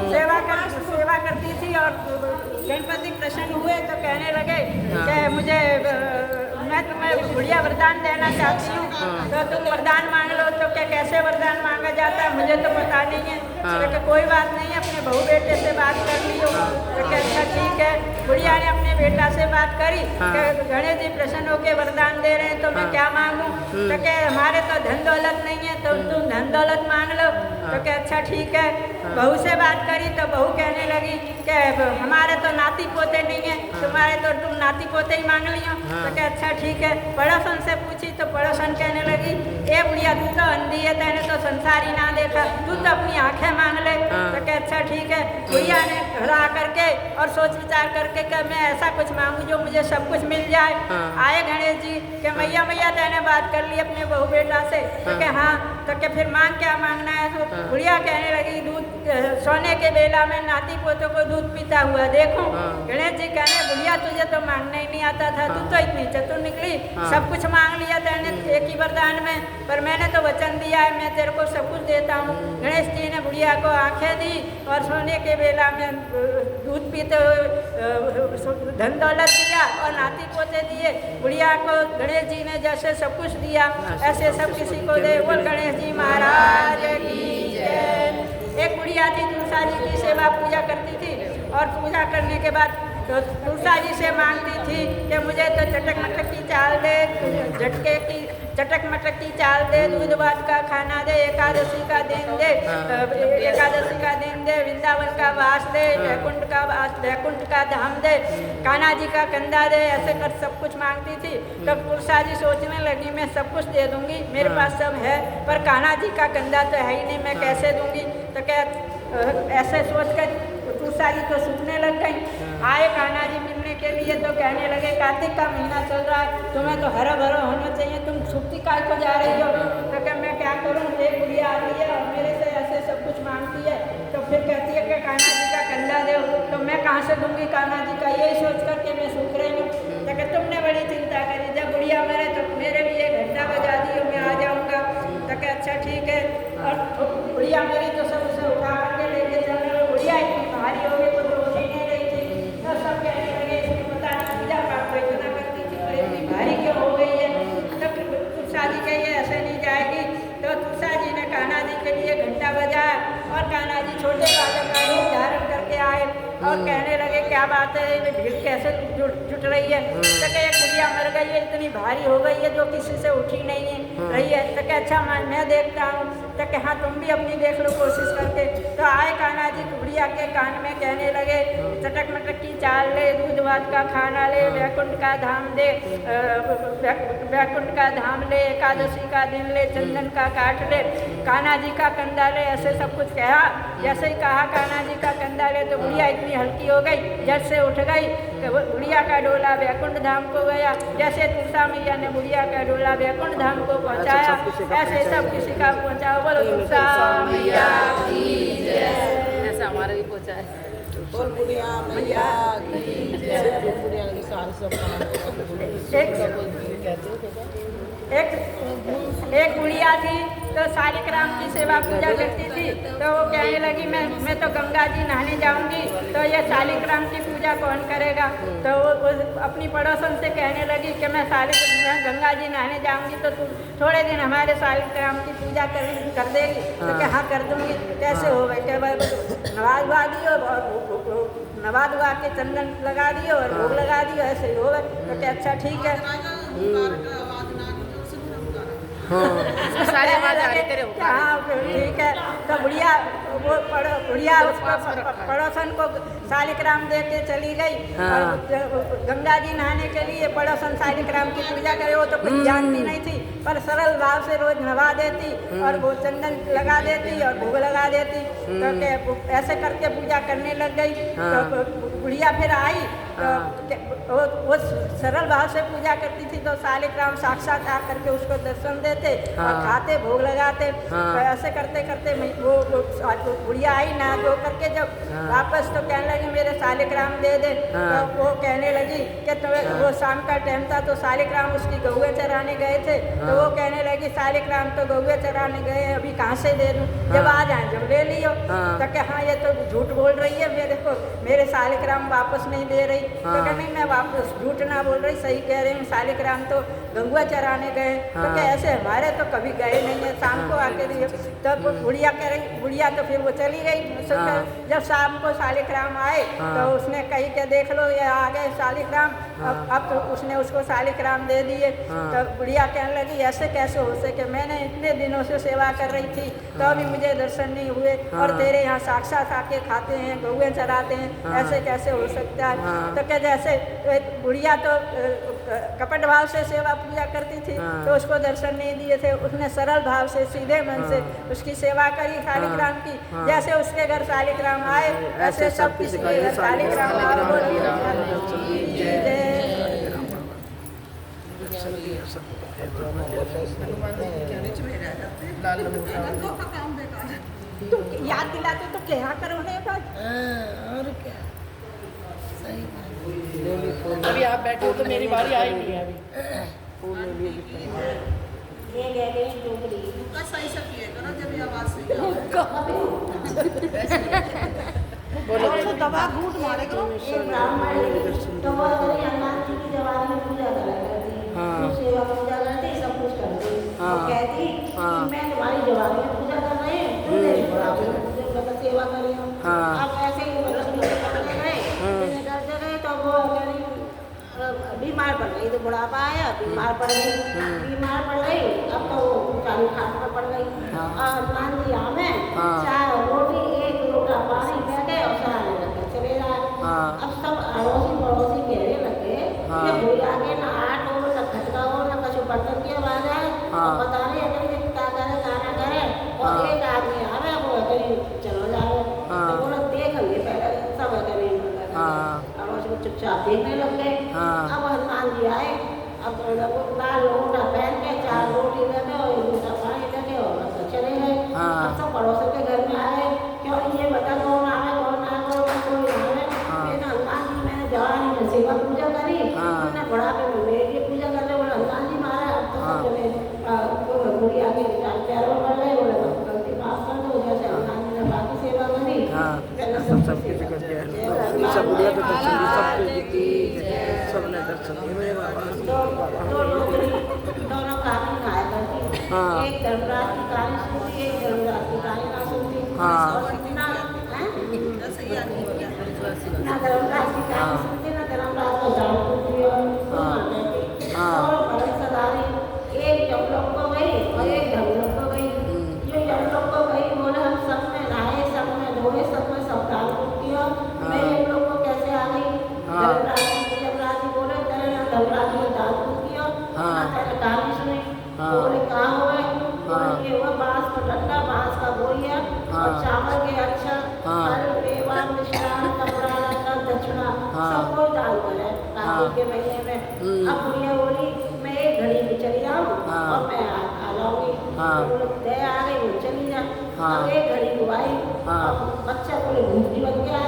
सेवा करती थी और गणपति प्रसन्न हुए तो कहने लगे कि मुझे मैं तुम्हें बढ़िया वरदान देना चाहती हूँ, तो तुम वरदान मांग लो। तो क्या कैसे वरदान मांगा जाता है मुझे तो पता नहीं है। तो क्या कोई बात नहीं, अपने बहू बेटे से बात कर लियो। तो क्या अच्छा ठीक है। बुढ़िया ने अपने बेटा से बात करी कि गणेश जी प्रसन्न होकर वरदान दे रहे हैं तो मैं क्या मांगूं। तो क्या हमारे तो धन दौलत नहीं है, तो तुम धन दौलत मांग लो। तो क्या अच्छा ठीक है। बहू से बात करी तो बहू कहने लगी कि हमारे तो नाती पोते नहीं है, तुम्हारे तो तुम नाती पोते ही मांग लियो। तो क्या अच्छा ठीक है। पड़ोसन से पूछी तो पड़ोसन कहने लगी ए बुढ़िया तू तो अंधी है, तेने तो संसार ही ना देखा, तू तो अपनी आंखें मांग ले। तो क्या अच्छा ठीक है। बुढ़िया ने घर आ करके और सोच विचार करके कि मैं ऐसा कुछ मांगू जो मुझे सब कुछ मिल जाए। आए गणेश जी कि मैया मैया तेने बात कर ली अपने बहू बेटा से। तो क्या हाँ। तो क्या फिर मांग क्या मांगना है। तो बुढ़िया कहने लगी दूध सोने के बेला में नाती पोतों को दूध पीता हुआ देखूं। गणेश जी कहने बुढ़िया तुझे तो मांगना ही नहीं आता था, तू तो इतनी चतुर निकली, सब कुछ मांग लिया तेने एक ही वरदान में, पर मैंने तो वचन दिया है मैं तेरे को सब कुछ देता हूँ। गणेश जी ने बुढ़िया को आंखें दी और सोने के बेला में दूध पीते हुए धन दौलत दिया और नाती पोते दिए। बुढ़िया को गणेश जी ने जैसे सब कुछ दिया ऐसे सब किसी को दे। बोल गणेश जी महाराज की जय। एक बुढ़िया थी तुलसा जी की सेवा पूजा करती थी और पूजा करने के बाद तो तुलसा जी से मांगती थी कि मुझे तो चटक मटक की चाल दे, झटके की चटक मटक की चाल दे, दूध भात का खाना दे, एकादशी का दिन दे, एकादशी का दिन दे, वृंदावन का वास दे, वैकुंठ का वास, वैकुंठ का धाम दे, कान्हा जी का कंधा दे, ऐसे कर सब कुछ मांगती थी। तब तुलसा जी सोचने लगी मैं सब कुछ दे दूंगी, मेरे पास सब है, पर कान्हा जी का कंधा तो है ही नहीं, मैं कैसे दूंगी। तो क्या ऐसे सोच कर तुलसा जी तो सूखने लग गई। आए कान्हा जी मिलने के लिए तो कहने लगे कार्तिक का महीना चल रहा है, तुम्हें तो हरा भरा होना चाहिए, तुम सूखती काय को जा रही हो। तो क्या मैं क्या करूँ, एक बुढ़िया आती है और मेरे से ऐसे सब कुछ मांगती है। तो फिर कहती है कि कान्हा जी का कंधा दो, तो मैं कहाँ से दूंगी कान्हा जी का, यही सोच करके मैं सूख रही हूँ। तो क्या तुमने बड़ी चिंता करी, जब बुढ़िया मरे तो मेरे लिए घंटा बजा दियो, मैं आ जाऊँगा। तो क्या अच्छा ठीक है। और बुढ़िया मेरी तो सब उसे उठा करके लेके चल रहे, बुढ़िया इतनी भारी हो गई तो रोटी नहीं रही थी। तो सब कहने लगे इसकी पता नहीं पूजा पाठ को इतना करती थी पर इतनी भारी क्यों हो गई है। तो तुलसा जी के ये ऐसे नहीं जाएगी। तो तुलसा जी ने कान्हा जी के लिए घंटा बजाया और कान्हा जी छोटे बालक का रूप धारण करके आए और कहने लगे क्या बात है ये भीड़ कैसे जुट रही है। तो क्या एक बुढ़िया मर गई है, इतनी भारी हो गई है जो किसी से उठी नहीं है रही है। तो क्या अच्छा मैं देखता हूँ। तो क्या हाँ तुम भी अपनी देख लो कोशिश करके। तो आए कान्हा जी बुढ़िया के कान में कहने लगे चटक मटक की चाल ले, दूध भात का खाना ले, वैकुंठ का धाम दे, वैकुंठ का धाम ले, एकादशी का दिन ले, चंदन का काट ले, कान्हा जी का कंधा ले, ऐसे सब कुछ कहा। जैसे ही कहा कान्हा जी का कंधा ले तो बुढ़िया इतनी हल्की हो गई, जट से उठ गई। बुढ़िया का डोला वैकुंठ धाम को गया। जैसे तुलसा मैया ने बुढ़िया का डोला वैकुंठ धाम को पहुँचाया ऐसे सब किसी का पहुँचाओ। बोलो तुलसा मैया की जय। ऐसा हमारा भी पहुँचा है। बोल बुढ़िया मैया की जय। बुढ़िया के सारे एक बुढ़िया थी तो शालिग्राम की सेवा पूजा करती थी। तो वो कहने लगी मैं तो गंगा जी नहाने जाऊंगी, तो ये शालिग्राम की पूजा कौन करेगा। तो वो अपनी पड़ोसन से कहने लगी कि मैं गंगा जी नहाने जाऊंगी तो तुम थोड़े दिन हमारे शालिग्राम की पूजा कर देगी। तो क्या हाँ कर दूंगी। कैसे हो भाई, क्या नवा धुआ दियो और नवा धुआ के चंदन लगा दियो और भोग लगा दियो, ऐसे ही होगा। तो क्या अच्छा ठीक है। सारे आवाज आ रही तेरे ऊपर। हाँ ठीक है। तो बुढ़िया वो बुढ़िया उसको पड़ोसन को शालिग्राम दे के चली गई और गंगा जी नहाने के लिए पड़ोसन शालिग्राम की पूजा करे। वो तो कुछ जानती नहीं थी पर सरल भाव से रोज नवा देती और वो चंदन लगा देती और भोग लगा देती। तो ऐसे करके पूजा करने लग गई। तो बुढ़िया फिर आई तो वो सरल भाव से पूजा करती थी तो शालिग्राम साक्षात आकर के उसको दर्शन दे देते और खाते भोग लगाते। तो ऐसे करते करते वो बुढ़िया आई ना धो करके जब वापस तो कहने लगी मेरे शालिग्राम दे दे। तो वो कहने लगी कि तुम्हें वो शाम का टाइम था तो शालिग्राम उसकी गौए चराने गए थे। तो वो कहने लगी शालिग्राम तो गौए चराने गए अभी कहाँ से दे दूँ, जब आ जाए जब ले लियो। तो क्या हाँ ये तो झूठ बोल रही है, मेरे को मेरे शालिग्राम वापस नहीं दे रही। तो क्या नहीं मैं वापस झूठ ना बोल रही, सही कह रही हूँ, शालिग्राम तो गंगुआ चराने गए। तो क्या ऐसे हमारे तो कभी गए नहीं है, शाम को आके दिए। तब बुढ़िया कह रही, बुढ़िया तो फिर वो चली गई। जब शाम को शालिग्राम आए तो उसने कही के देख लो ये आ गए शालिग्राम। अब तो उसने उसको शालिग्राम दे दिए। तो बुढ़िया कहने लगी ऐसे कैसे हो सके, मैंने इतने दिनों से सेवा कर रही थी तो अभी मुझे दर्शन नहीं हुए और तेरे यहाँ साक्षात आके खाते हैं गौएं चराते हैं, ऐसे कैसे हो सकता है। तो क्या जैसे बुढ़िया तो कपट भाव से सेवा पूजा करती थी तो उसको दर्शन नहीं दिए थे, उसने सरल भाव से सीधे मन से उसकी सेवा करी शालिग्राम की। जैसे उसके घर शालिग्राम आए ऐसे सब किसी के घर शालिग्राम तो याद दिलाते तो क्या करो नहीं भाई। और क्या सही अभी आप बैठे हो तो मेरी बारी आई नहीं है अभी। सही से किए करो जब ये आवाज सही बोलो तो दवा घूट मारे करो। तो वो हनुमान जी की जवानी में पूजा करा करती, सेवा पूजा करती, सब कुछ करती। कहती कि मैं तुम्हारी जवानी में पूजा कर रही हूँ, तुम मेरी मतलब सेवा कर रही हूँ। अब ऐसे ही मतलब करते गए तो वो बीमार पड़ गई, तो बुढ़ापा आया बीमार पड़ गई। अब तो वो चालू खाट पर पड़ गई। हनुमान जी हमें चाय रोटी एक लोटा पानी पी के और सहारे लगे चले जाए। अब सब अड़ोसी पड़ोसी कहने लगे कि कोई आगे ना आट हो ना खटका हो ना कुछ बर्तन की आवाज आए और पता नहीं अगर क्या करे गाना करे और एक आदमी आवे वो कहीं चलो जाओ। तो बोला देख लिए पहले सब करें अड़ोसी को चुपचाप देखने लग गए। अब हनुमान जी आए, अब लाल लोटा पहन के चार रोटी लगे और एक लोटा पानी लगे और चले गए। अब सब पड़ोसी के घर में आए, क्यों ये बता कौन आवे कौन ना कोई आवे। हनुमान जी मैंने जवानी में सेवा पूजा करी, हमने बुढ़ापे में मेरी पूजा कर रहे। बोले हनुमान जी मारा अब तो सब जने बुढ़ी आगे पैरों में पड़ गए। बोले गलती माफ कर दो, जैसे हनुमान जी ने बाकी सेवा करी सबके जिक्र किया है सब बुढ़िया तो दर्शन दी सबके जीती सबने दर्शन दिए मेरे बाबा। दोनों कहानी गाया करती, एक धर्मराज की कहानी सुनती, एक धर्मराज की कहानी ना सुनती। और इतना ना धर्मराज की कहानी सुनती ना धर्मराज को जान पूछती और भरत सदारी एक जमलोक को गई और एक धर्मलोक को गई। जो जमलोक को गई बोले हम सब में नहाए सब में धोए सब में सब दान पूछती हो, मैं एक लोग को कैसे आ गई। धर्मराज जी बोले तेरे ना धर्मराज में दान पूछती हो ना तेरे कहानी सुनी। बोले कहाँ हुए, बोले ये हुआ बांस का डंडा बांस का बोरिया और चावल के अच्छा फल मेवा मिष्ठान कपड़ा लत्ता दक्षिणा सब कोई दान करे कार्तिक के महीने में। अब बुढ़िया बोली मैं एक घड़ी में चली जाऊँ और मैं आ जाऊँगी। बोले दे आ गई वो चली जा। अब एक घड़ी को आई, बच्चा बोले भूखी बन के आया